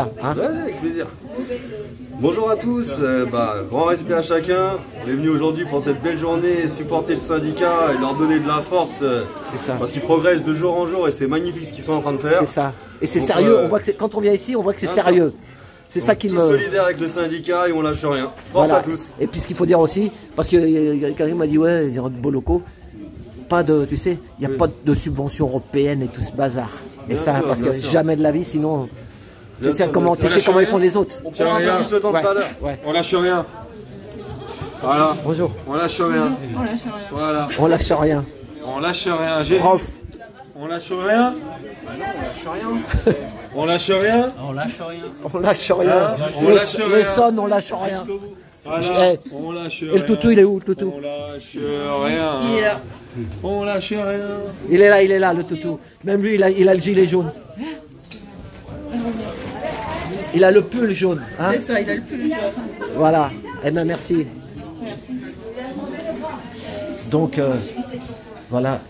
Hein. Ouais, avec plaisir. Bonjour à tous, grand respect à chacun. On est venu aujourd'hui pour cette belle journée supporter le syndicat et leur donner de la force. C'est ça. Parce qu'ils progressent de jour en jour et c'est magnifique ce qu'ils sont en train de faire. C'est ça. Et c'est sérieux, on voit que quand on vient ici, on voit que c'est sérieux. C'est ça qui me... solidaires avec le syndicat et on lâche rien. Force voilà. à tous. Et puis ce qu'il faut dire aussi, parce que quelqu'un m'a dit ouais, ils ont de beaux locaux. Pas de, tu sais, il n'y a pas de subvention européenne et tout ce bazar. Et Bien ça, sûr, parce que bien sûr. jamais de la vie, sinon... Tu sais comment ils font les autres. On prend rien le temps tout à l'heure. Ouais. On lâche rien. Voilà. Bonjour. On lâche rien. On lâche rien. Voilà. On lâche rien. On lâche rien. Jésus. Prof. On lâche rien. On lâche rien. On lâche rien. On lâche rien. Les sonnes, on lâche rien. Voilà. Eh, On lâche rien. Et le toutou, il est où, le toutou? On lâche rien. Il est là. On lâche rien. Il est là, le toutou. Même lui, il a le gilet jaune. Il a le pull jaune. Hein? C'est ça, il a le plus. Voilà. Eh bien, merci. Donc, voilà.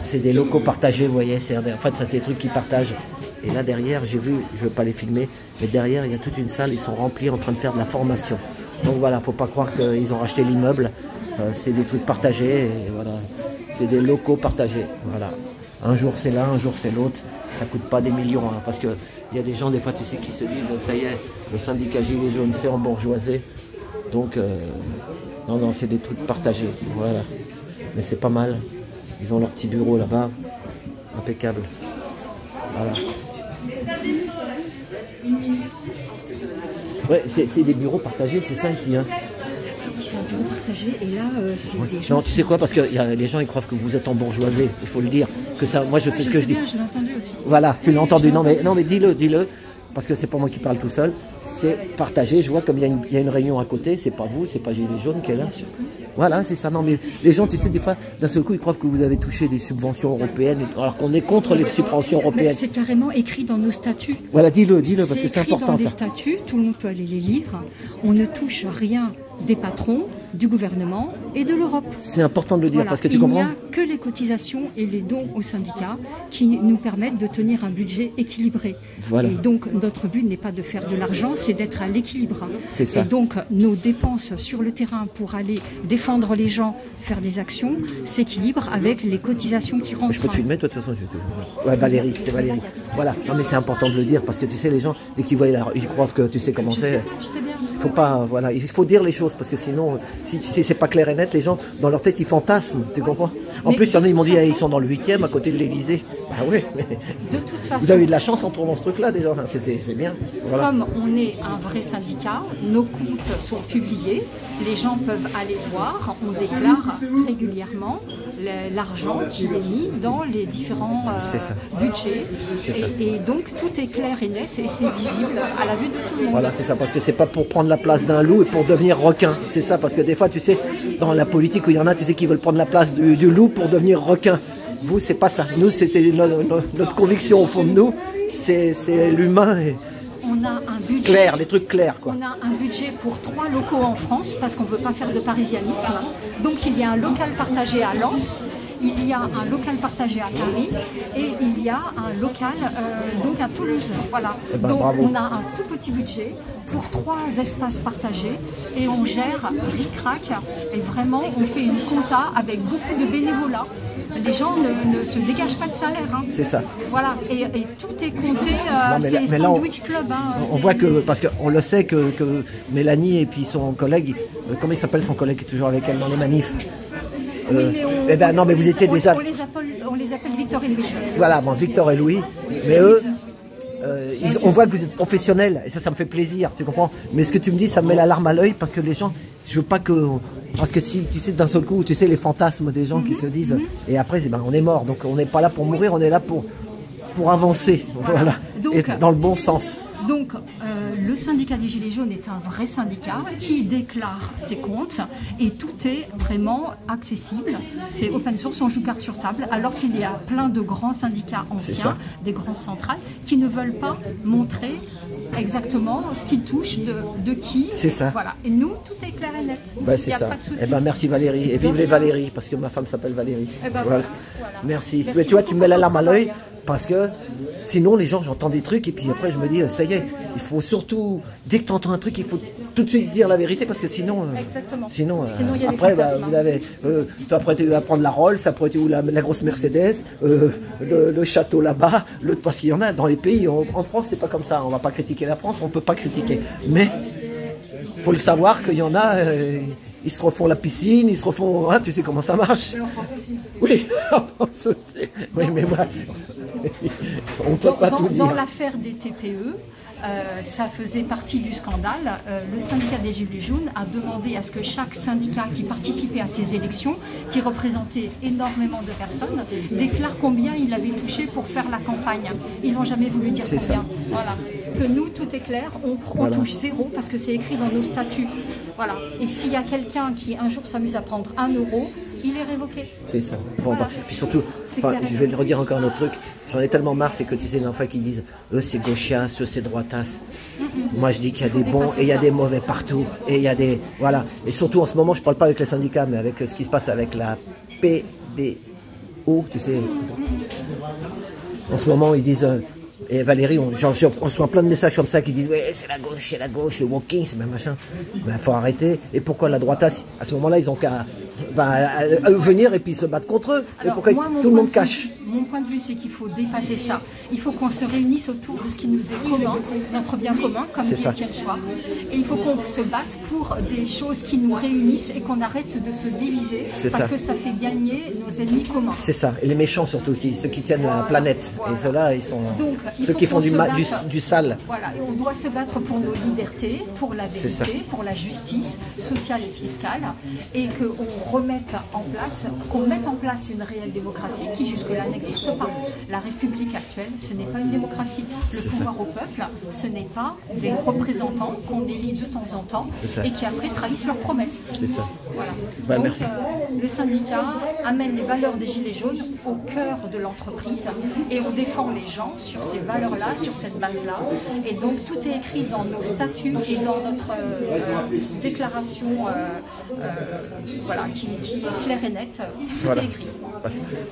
C'est des locaux partagés, vous voyez. En fait, c'est des trucs qu'ils partagent. Et là, derrière, j'ai vu, je ne veux pas les filmer, mais derrière, il y a toute une salle. Ils sont remplis en train de faire de la formation. Donc, voilà, il ne faut pas croire qu'ils ont racheté l'immeuble. C'est des trucs partagés. Et voilà. C'est des locaux partagés. Voilà. Un jour, c'est l'un, un jour, c'est l'autre. Ça ne coûte pas des millions. Hein, parce qu'il y a des gens, des fois, tu sais, qui se disent ça y est, le syndicat Gilets jaunes, c'est embourgeoisé. Donc, non, c'est des trucs partagés. Voilà. Mais c'est pas mal. Ils ont leur petit bureau là-bas. Impeccable. Voilà. Ouais, c'est des bureaux partagés, c'est ça ici. Hein. C'est un bureau partagé et là, c'est des gens. Non, tu sais quoi, parce que les gens ils croient que vous êtes embourgeoisé, il faut le dire. Que ça, moi je fais ce que je dis. Je l'ai entendu aussi. Voilà, tu l'as entendu. Non mais dis-le. Parce que c'est pas moi qui parle tout seul. C'est partagé. Je vois comme il y a une réunion à côté. C'est pas vous, c'est pas Gilets jaunes qui est là. Voilà, c'est ça. Non mais les gens, tu sais, des fois, d'un seul coup, ils croient que vous avez touché des subventions européennes, alors qu'on est contre les subventions européennes. C'est carrément écrit dans nos statuts. Voilà, dis-le, parce que c'est important dans les ça. statuts, tout le monde peut aller les lire. On ne touche rien des patrons, du gouvernement et de l'Europe. C'est important de le dire Voilà. parce que tu comprends. Il n'y a que les cotisations et les dons aux syndicats qui nous permettent de tenir un budget équilibré. Voilà. Et donc notre but n'est pas de faire de l'argent, c'est d'être à l'équilibre. C'est ça. Et donc nos dépenses sur le terrain pour aller défendre les gens, faire des actions, s'équilibrent avec les cotisations qui rentrent. Je peux te filmer, toi, de toute façon. Ouais, Valérie, c'est Valérie. Voilà. Non, mais c'est important de le dire parce que tu sais, les gens, dès qu'ils voient, ils croient que tu sais comment c'est. Je sais bien. Faut pas, voilà, il faut dire les choses parce que sinon, si c'est pas clair et net, les gens dans leur tête ils fantasment, tu comprends? En plus, il y en a, ils m'ont dit, ils sont dans le 8e à côté de l'Élysée. Bah oui, mais De toute façon, vous avez de la chance en trouvant ce truc-là déjà, c'est bien. Voilà. comme on est un vrai syndicat, nos comptes sont publiés, les gens peuvent aller voir, on déclare régulièrement l'argent qui est mis dans les différents budgets. Et donc tout est clair et net et c'est visible à la vue de tout le monde. Voilà, c'est ça, parce que c'est pas pour prendre la place d'un loup et pour devenir requin. C'est ça, parce que des fois, tu sais, dans la politique où il y en a, tu sais, qui veulent prendre la place du loup pour devenir requin. Vous, c'est pas ça. Nous, c'était notre conviction au fond de nous, c'est l'humain. On a un budget Clair, des trucs clairs, quoi. On a un budget pour 3 locaux en France parce qu'on ne veut pas faire de parisianisme. Donc il y a un local partagé à Lens, il y a un local partagé à Paris et il y a un local donc à Toulouse. Voilà. Eh ben, donc bravo. on a un tout petit budget pour 3 espaces partagés et on gère ric-rac et vraiment on fait une compta avec beaucoup de bénévolat. Les gens ne se dégagent pas de salaire. Hein. C'est ça. Voilà, et tout est compté, c'est mais là, Sandwich Club. Hein, on voit que, parce qu'on le sait que Mélanie et puis son collègue, comment il s'appelle son collègue qui est toujours avec elle dans les manifs? Oui, mais eh ben non, mais vous étiez déjà... On les appelle Victor et Louis. Voilà, bon, Victor et Louis, mais eux, on voit que vous êtes professionnels, et ça me fait plaisir, tu comprends? Mais ce que tu me dis, ça me met la larme à l'œil, parce que les gens, je veux pas que... Parce que si, tu sais, d'un seul coup, tu sais, les fantasmes des gens qui se disent, et après, ben, on est mort, donc on n'est pas là pour mourir, on est là pour avancer, voilà, Donc, et dans le bon sens. Donc, le syndicat des Gilets jaunes est un vrai syndicat qui déclare ses comptes et tout est vraiment accessible. C'est open source, on joue carte sur table, alors qu'il y a plein de grands syndicats anciens, des grandes centrales, qui ne veulent pas montrer exactement ce qu'ils touchent, de qui. C'est ça. Voilà. Et nous, tout est clair et net. Ben, c'est Il n'y a ça. pas de souci. Eh ben, merci Valérie, et vive les Valérie, parce que ma femme s'appelle Valérie. Eh ben, voilà. voilà. Merci. Merci Mais tu vois, tu me mets la beaucoup larme à pour ton l'œil, travail. parce que Sinon, les gens, j'entends des trucs et puis après, je me dis, ça y est, il faut surtout, dès que tu entends un truc, il faut tout de suite dire la vérité parce que sinon, Sinon, il y a des après, fantasmes, vous avez, après, tu vas prendre la Rolls, après, tu la grosse Mercedes, le château là-bas, parce qu'il y en a dans les pays. En France, c'est pas comme ça. On va pas critiquer la France, on peut pas critiquer. Mais faut le savoir qu'il y en a. Ils se refont la piscine, ils se refont... Ah, tu sais comment ça marche. En France aussi. Oui, en France aussi. Oui, mais moi, on ne peut pas tout dire. Dans l'affaire des TPE, ça faisait partie du scandale. Le syndicat des Gilets jaunes a demandé à ce que chaque syndicat qui participait à ces élections, qui représentait énormément de personnes, déclare combien il avait touché pour faire la campagne. Ils n'ont jamais voulu dire combien. Voilà. Que nous, tout est clair, on touche zéro parce que c'est écrit dans nos statuts. Voilà. Et s'il y a quelqu'un qui un jour s'amuse à prendre 1 euro, il est révoqué. C'est ça. Bon, voilà. Puis surtout, je vais te redire encore un autre truc. J'en ai tellement marre, c'est que tu sais, les enfants qui disent eux c'est gauchias, eux c'est droitas. Moi je dis qu'il y a des bons et il y a des mauvais partout. Et il y a des. Voilà. Et surtout en ce moment, je parle pas avec les syndicats, mais avec ce qui se passe avec la PDO, tu sais. En ce moment, ils disent. Et Valérie, on reçoit plein de messages comme ça qui disent ouais c'est la gauche, le walking, c'est même machin. Ben faut arrêter. Et pourquoi la droite à ce moment-là ils ont qu'à venir et puis se battre contre eux. Alors, et pourquoi tout le monde cache? Mon point de vue, c'est qu'il faut dépasser ça. Il faut qu'on se réunisse autour de ce qui nous est commun, notre bien commun, comme dit Étienne Chouard. Et il faut qu'on se batte pour des choses qui nous réunissent et qu'on arrête de se diviser parce que ça fait gagner nos ennemis communs. C'est ça. Et les méchants surtout, ceux qui tiennent la planète. Et ceux-là, ils sont donc, ceux qui font du sale. Voilà. Et on doit se battre pour nos libertés, pour la vérité, pour la justice sociale et fiscale, et qu'on remette en place, qu'on mette en place une réelle démocratie qui jusque-là n'existe pas. La République actuelle, ce n'est pas une démocratie. Le pouvoir au peuple, ce n'est pas des représentants qu'on élit de temps en temps et qui après trahissent leurs promesses. C'est ça. Voilà. Bah, donc, merci. Le syndicat amène les valeurs des Gilets jaunes au cœur de l'entreprise et on défend les gens sur ces valeurs-là, sur cette base-là. Et donc tout est écrit dans nos statuts et dans notre déclaration voilà, qui est claire et nette. Tout est écrit.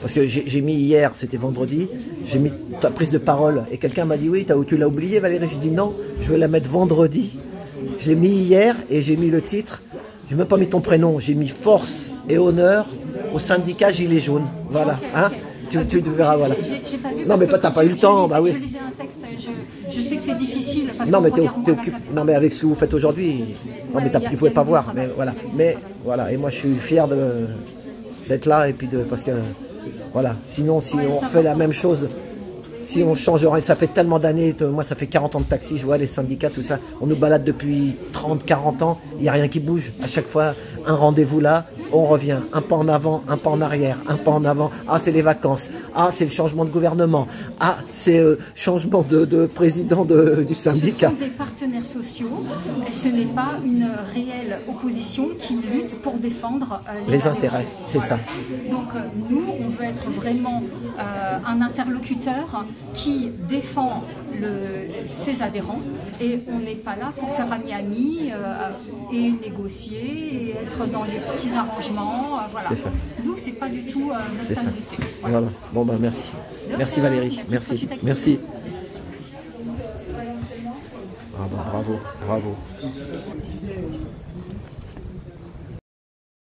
Parce que j'ai mis hier, c'était vendredi, j'ai mis ta prise de parole et quelqu'un m'a dit oui, tu l'as oublié Valérie, j'ai dit non, je vais la mettre vendredi. Je l'ai mis hier et j'ai mis le titre, j'ai même pas mis ton prénom, j'ai mis force et honneur au syndicat Gilets jaunes. Voilà, hein. Tu verras, voilà. J'ai pas vu non, mais t'as pas eu le temps, bah oui. Je lisais un texte, je sais que c'est difficile. Parce non, mais t'es occupé. Non, mais avec ce que vous faites aujourd'hui, non, mais tu pouvais pas voir. Mais voilà. Mais voilà, et moi je suis fier d'être là et puis parce que voilà. Sinon, si on refait la même chose. Si on change rien, ça fait tellement d'années, moi ça fait 40 ans de taxi, je vois les syndicats, tout ça, on nous balade depuis 30, 40 ans, il n'y a rien qui bouge. À chaque fois, un rendez-vous là, on revient, un pas en avant, un pas en arrière, un pas en avant. Ah, c'est les vacances, ah, c'est le changement de gouvernement, ah, c'est changement de président du syndicat. Ce sont des partenaires sociaux, ce n'est pas une réelle opposition qui lutte pour défendre les intérêts, c'est ça. Donc nous, on veut être vraiment un interlocuteur qui défend ses adhérents et on n'est pas là pour faire ami-ami et négocier et être dans les petits arrangements. Voilà. C'est ça. Nous, c'est pas du tout notre tasse de thé. Voilà. Bon, bah merci. Merci Valérie. Merci. Merci. Ah bah, bravo.